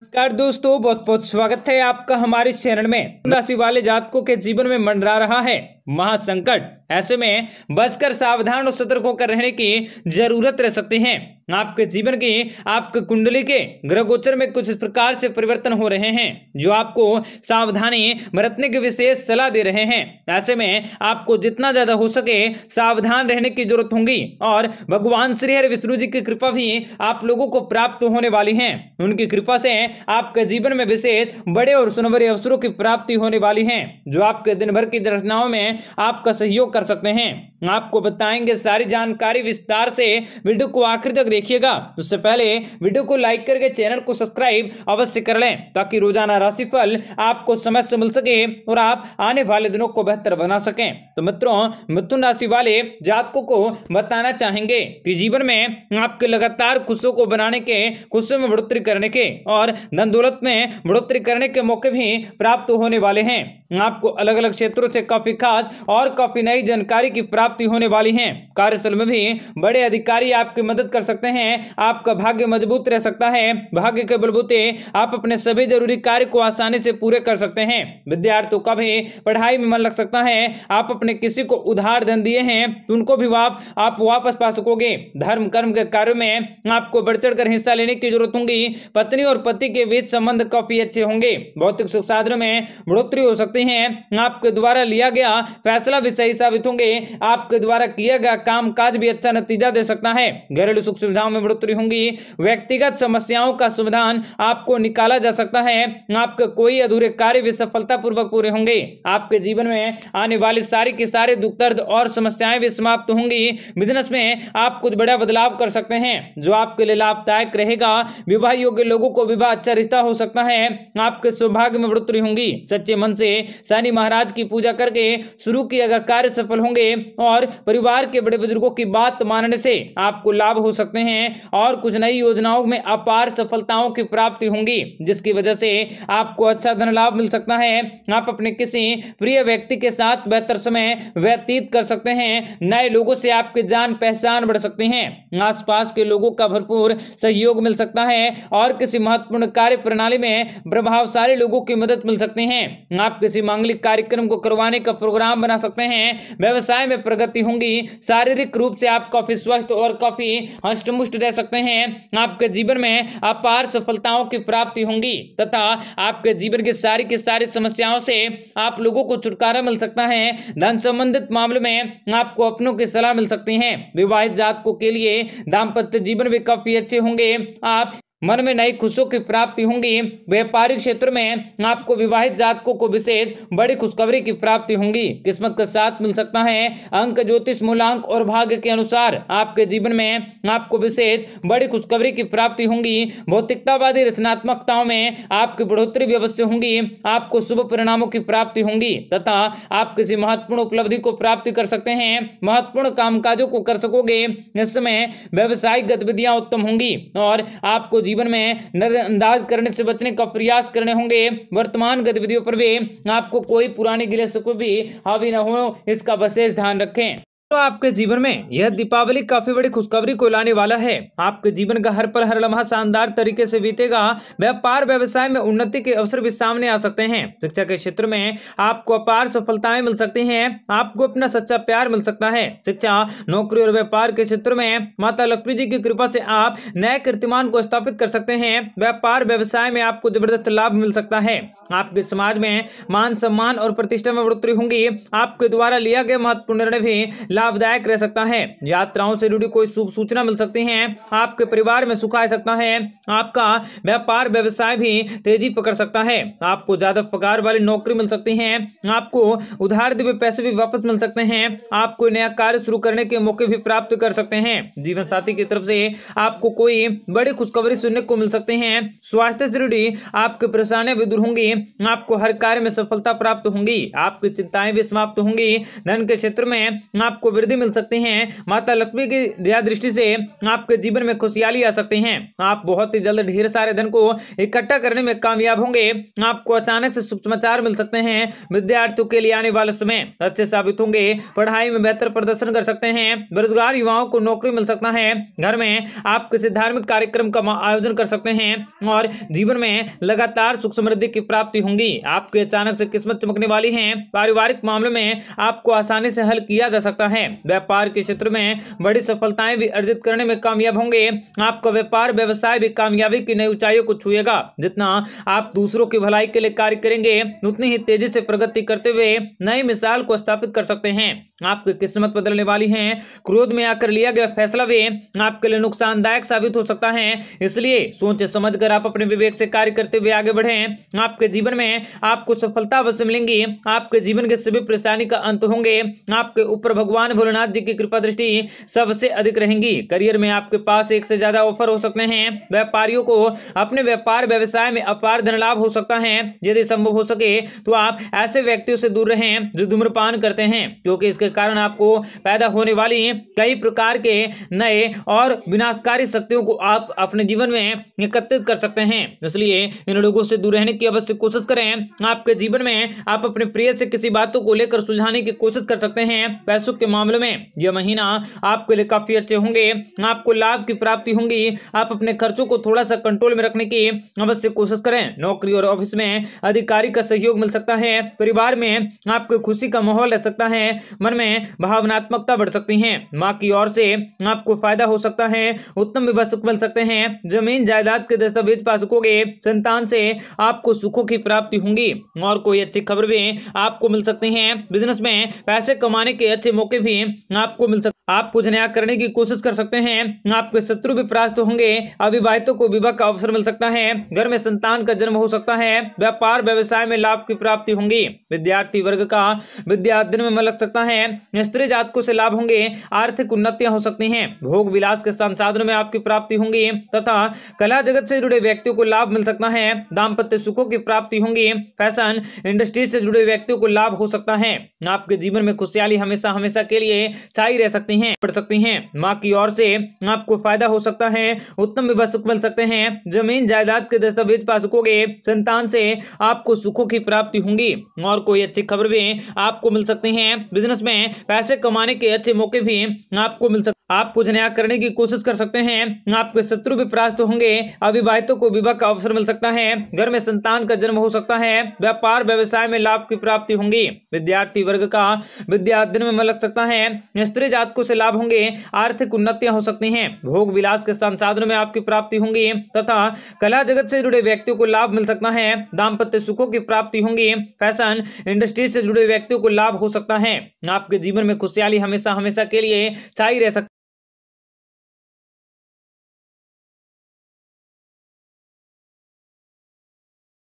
नमस्कार दोस्तों, बहुत बहुत स्वागत है आपका हमारे चैनल में। राशि वाले जातकों के जीवन में मंडरा रहा है महासंकट। ऐसे में बचकर सावधान और सतर्क होकर रहने की जरूरत रह सकती है। आपके जीवन की आपके कुंडली के ग्रह गोचर में कुछ इस प्रकार से परिवर्तन हो रहे हैं जो आपको सावधानी बरतने की विशेष सलाह दे रहे हैं। ऐसे में आपको जितना ज्यादा हो सके सावधान रहने की जरूरत होगी और भगवान श्री हरि विष्णु जी की कृपा भी आप लोगों को प्राप्त होने वाली है। उनकी कृपा से आपके जीवन में विशेष बड़े और सुनहरे अवसरों की प्राप्ति होने वाली है जो आपके दिन भर की रचनाओं में आपका सहयोग कर सकते हैं। आपको बताएंगे सारी जानकारी विस्तार से, वीडियो को आखिर तक देखिएगा। उससे पहले वीडियो को लाइक करके चैनल को सब्सक्राइब अवश्य कर लें ताकि रोजाना राशिफल आपको समय से मिल सके और आप आने वाले दिनों को बेहतर बना सकें। तो मित्रों, मिथुन राशि वाले जातकों को बताना चाहेंगे कि जीवन में आपके लगातार खुशियों को बनाने के, खुशियों में बढ़ोतरी करने के और धन दौलत में बढ़ोतरी करने के मौके भी प्राप्त होने वाले हैं। आपको अलग अलग क्षेत्रों से काफी खास और काफी नई जानकारी की प्राप्ति होने वाली है। कार्यस्थल में भी बड़े अधिकारी आपकी मदद कर सकते हैं। आपका भाग्य मजबूत रह सकता है। भाग्य के बलबूते आप अपने सभी जरूरी कार्य को आसानी से पूरे कर सकते हैं। विद्यार्थियों का भी पढ़ाई में मन लग सकता है। आप अपने किसी को उधार धन दिए हैं तो उनको भी आप वापस पा सकोगे। धर्म कर्म के कार्यों में आपको बढ़ चढ़ कर हिस्सा लेने की जरूरत होगी। पत्नी और पति के बीच संबंध काफी अच्छे होंगे। भौतिक सुख साधनों में बढ़ोतरी हो सकती है। आपके द्वारा लिया गया फैसला भी सही साबित होंगे। आपके द्वारा किया गया काम काज भी अच्छा नतीजा दे सकता है। घरेलू सुख सुविधाओं में बढ़ोतरी होंगी। व्यक्तिगत समस्याओं का समाधान आपको निकाला जा सकता है। आपके कोई अधूरे कार्य भी सफलतापूर्वक पूरे होंगे। आपके जीवन में आने वाली सारी की सारे दुख दर्द और समस्याएं भी समाप्त होंगी। बिजनेस में आप कुछ बड़ा बदलाव कर सकते हैं जो आपके लिए लाभदायक रहेगा। विवाह योग्य लोगों को विवाह अच्छा रिश्ता हो सकता है। आपके सौभाग्य में बढ़ोतरी होंगी। सच्चे मन से शनि महाराज की पूजा करके शुरू किया गया कार्य सफल होंगे और परिवार के बड़े बुजुर्गों की बात मानने से आपको लाभ हो सकते हैं और कुछ नई योजनाओं में अपार सफलताओं की प्राप्ति होंगी जिसकी वजह से आपको अच्छा धन लाभ मिल सकता है। आप अपने किसी प्रिय व्यक्ति के साथ बेहतर समय व्यतीत कर सकते हैं। नए लोगों से आपकी जान पहचान बढ़ सकती है। आसपास के लोगों का भरपूर सहयोग मिल सकता है और किसी महत्वपूर्ण कार्य प्रणाली में प्रभावशाली लोगों की मदद मिल सकती है। आप किसी मांगलिक कार्यक्रम को करवाने का प्रोग्राम बना सकते हैं। व्यवसाय में प्रगति होंगी। शारीरिक रूप से आप काफी स्वस्थ और काफी हष्टपुष्ट रह सकते हैं। आपके जीवन में अपार सफलताओं की प्राप्ति होंगी तथा आपके जीवन की सारी समस्याओं से आप लोगों को छुटकारा मिल सकता है। धन संबंधित मामलों में आपको अपनों की सलाह मिल सकती है। विवाहित जातकों के लिए दाम्पत्य जीवन भी काफी अच्छे होंगे। आप मन में नई खुशियों की प्राप्ति होंगी। व्यापारिक क्षेत्र में आपको विवाहित जातकों को विशेष बड़ी खुशखबरी की प्राप्ति होंगी। किस्मत का साथ मिल सकता है। अंक ज्योतिष मूलांक और भाग्य के अनुसार आपके जीवन में आपको विशेष बड़ी खुशखबरी की प्राप्ति होंगी। भौतिकतावादी रचनात्मकताओं में आपकी बढ़ोतरी भी अवश्य होंगी। आपको शुभ परिणामों की प्राप्ति होंगी तथा आप किसी महत्वपूर्ण उपलब्धि को प्राप्ति कर सकते हैं। महत्वपूर्ण कामकाजों को कर सकोगे। इस समय व्यवसायिक गतिविधियां उत्तम होंगी और आपको जीवन में नजरअंदाज करने से बचने का प्रयास करने होंगे। वर्तमान गतिविधियों पर भी आपको कोई पुरानी गिले शिकवे भी हावी न हो, इसका विशेष ध्यान रखें। तो आपके जीवन में यह दीपावली काफी बड़ी खुशखबरी को लाने वाला है। आपके जीवन का हर पल हर लम्हा शानदार तरीके से बीतेगा। व्यापार व्यवसाय में उन्नति के अवसर भी सामने आ सकते हैं। शिक्षा के क्षेत्र में आपको अपार सफलताएं मिल सकती हैं। आपको अपना सच्चा प्यार मिल सकता है। शिक्षा, नौकरी और व्यापार के क्षेत्र में माता लक्ष्मी जी की कृपा से आप नए कीर्तिमान को स्थापित कर सकते हैं। व्यापार व्यवसाय में आपको जबरदस्त लाभ मिल सकता है। आपके समाज में मान सम्मान और प्रतिष्ठा में बढ़ोतरी होंगी। आपके द्वारा लिया गया महत्वपूर्ण निर्णय भी लाभदायक रह सकता है। यात्राओं से जुड़ी कोई शुभ सूचना मिल सकती है। आपके परिवार में सुख आ सकता है। आपका व्यापार व्यवसाय भी तेजी पकड़ सकता है। आपको ज्यादा पगार वाली नौकरी मिल सकती है। आपको उधार दिए पैसे भी वापस मिल सकते हैं। आप कोई नया कार्य शुरू करने के मौके भी प्राप्त कर सकते हैं। जीवन साथी की तरफ से आपको कोई बड़ी खुशखबरी सुनने को मिल सकती है। स्वास्थ्य से जुड़ी आपकी परेशानियां भी दूर होंगी। आपको हर कार्य में सफलता प्राप्त होंगी। आपकी चिंताएं भी समाप्त होंगी। धन के क्षेत्र में आपको आपको वृद्धि मिल सकती है। माता लक्ष्मी की दया दृष्टि से आपके जीवन में खुशहाली आ सकती है। आप बहुत ही जल्द ढेर सारे धन को इकट्ठा करने में कामयाब होंगे। आपको अचानक से शुभ समाचार मिल सकते हैं। विद्यार्थियों के लिए आने वाले समय अच्छे साबित होंगे। पढ़ाई में बेहतर प्रदर्शन कर सकते हैं। बेरोजगार युवाओं को नौकरी मिल सकता है। घर में आप किसी धार्मिक कार्यक्रम का आयोजन कर सकते हैं और जीवन में लगातार सुख समृद्धि की प्राप्ति होंगी। आपके अचानक से किस्मत चमकने वाली है। पारिवारिक मामलों में आपको आसानी से हल किया जा सकता है। व्यापार के क्षेत्र में बड़ी सफलताएं भी अर्जित करने में कामयाब होंगे। आपका व्यापार व्यवसाय भी कामयाबी की नई ऊंचाइयों को छुएगा। जितना आप दूसरों की भलाई के लिए कार्य करेंगे उतनी ही तेजी से प्रगति करते हुए नई मिसाल को स्थापित कर सकते हैं। आपकी किस्मत बदलने वाली है। क्रोध में आकर लिया गया फैसला भी आपके लिए नुकसानदायक साबित हो सकता है। इसलिए सोच समझकर आप अपने विवेक से कार्य करते हुए आगे बढ़ें। आपके जीवन में आपको सफलता अवश्य मिलेंगी। आपके जीवन के सभी परेशानी का अंत होंगे। आपके ऊपर भगवान भोलेनाथ जी की कृपा दृष्टि सबसे अधिक रहेंगी। करियर में आपके पास एक से ज्यादा ऑफर हो सकते हैं। व्यापारियों को अपने व्यापार व्यवसाय में अपार धन लाभ हो सकता है। यदि संभव हो सके तो आप ऐसे व्यक्तियों से दूर रहें जो धूम्रपान करते हैं, क्योंकि इसके कारण आपको पैदा होने वाली कई प्रकार के नए और विनाशकारी शक्तियों को आप अपने जीवन में एकत्रित कर सकते हैं। इसलिए इन लोगों से दूर रहने की अवश्य कोशिश करें। आपके जीवन में आप अपने प्रिय से किसी बातों को लेकर सुलझाने की कोशिश कर सकते हैं। पैसों के मामले में यह महीना आपके लिए काफी अच्छे होंगे। आपको लाभ की प्राप्ति होंगी। आप अपने खर्चों को थोड़ा सा कंट्रोल में रखने की अवश्य कोशिश करें। नौकरी और ऑफिस में अधिकारी का सहयोग मिल सकता है। परिवार में आपको खुशी का माहौल रह सकता है। मन में भावनात्मकता बढ़ सकती है। माँ की ओर से आपको फायदा हो सकता है। उत्तम विवाह सुख मिल सकते हैं। जमीन जायदाद के दस्तावेज पा सकोगे। संतान से आपको सुखों की प्राप्ति होंगी और कोई अच्छी खबर भी आपको मिल सकती है। बिजनेस में पैसे कमाने के अच्छे मौके भी आपको मिल सकते हैं। आप कुछ नया करने की कोशिश कर सकते हैं। आपके शत्रु भी परास्त होंगे। अविवाहितों को विवाह का अवसर मिल सकता है। घर में संतान का जन्म हो सकता है। व्यापार व्यवसाय में लाभ की प्राप्ति होंगी। विद्यार्थी वर्ग का विद्या अध्ययन में मन लग सकता है। स्त्री जातकों से लाभ होंगे। आर्थिक उन्नतियां हो सकती हैं। भोग विलास के संसाधनों में आपकी प्राप्ति होंगी तथा कला जगत से जुड़े व्यक्तियों को लाभ मिल सकता है। दाम्पत्य सुखों की प्राप्ति होंगी। फैशन इंडस्ट्री से जुड़े व्यक्तियों को लाभ हो सकता है। आपके जीवन में खुशहाली हमेशा हमेशा के लिए छाई रह सकती है, बढ़ सकती हैं। माँ की ओर से आपको फायदा हो सकता है। उत्तम विवाह सुख मिल सकते हैं। जमीन जायदाद के दस्तावेज पा सकोगे। संतान से आपको सुखों की प्राप्ति होंगी और कोई अच्छी खबर भी आपको मिल सकती है। बिजनेस में पैसे कमाने के अच्छे मौके भी आपको मिल सकते हैं। आप कुछ नया करने की कोशिश कर सकते हैं। आपके शत्रु भी परास्त होंगे। अविवाहितों को विवाह का अवसर मिल सकता है। घर में संतान का जन्म हो सकता है। व्यापार व्यवसाय में लाभ की प्राप्ति होंगी। विद्यार्थी वर्ग का विद्या अध्ययन में मन लग सकता है। स्त्री जातकों से लाभ होंगे। आर्थिक उन्नतियां हो सकती हैं। भोग विलास के संसाधनों में आपकी प्राप्ति होंगी तथा कला जगत से जुड़े व्यक्तियों को लाभ मिल सकता है। दाम्पत्य सुखों की प्राप्ति होंगी। फैशन इंडस्ट्री से जुड़े व्यक्तियों को लाभ हो सकता है। आपके जीवन में खुशहाली हमेशा हमेशा के लिए छाई रह सकती है।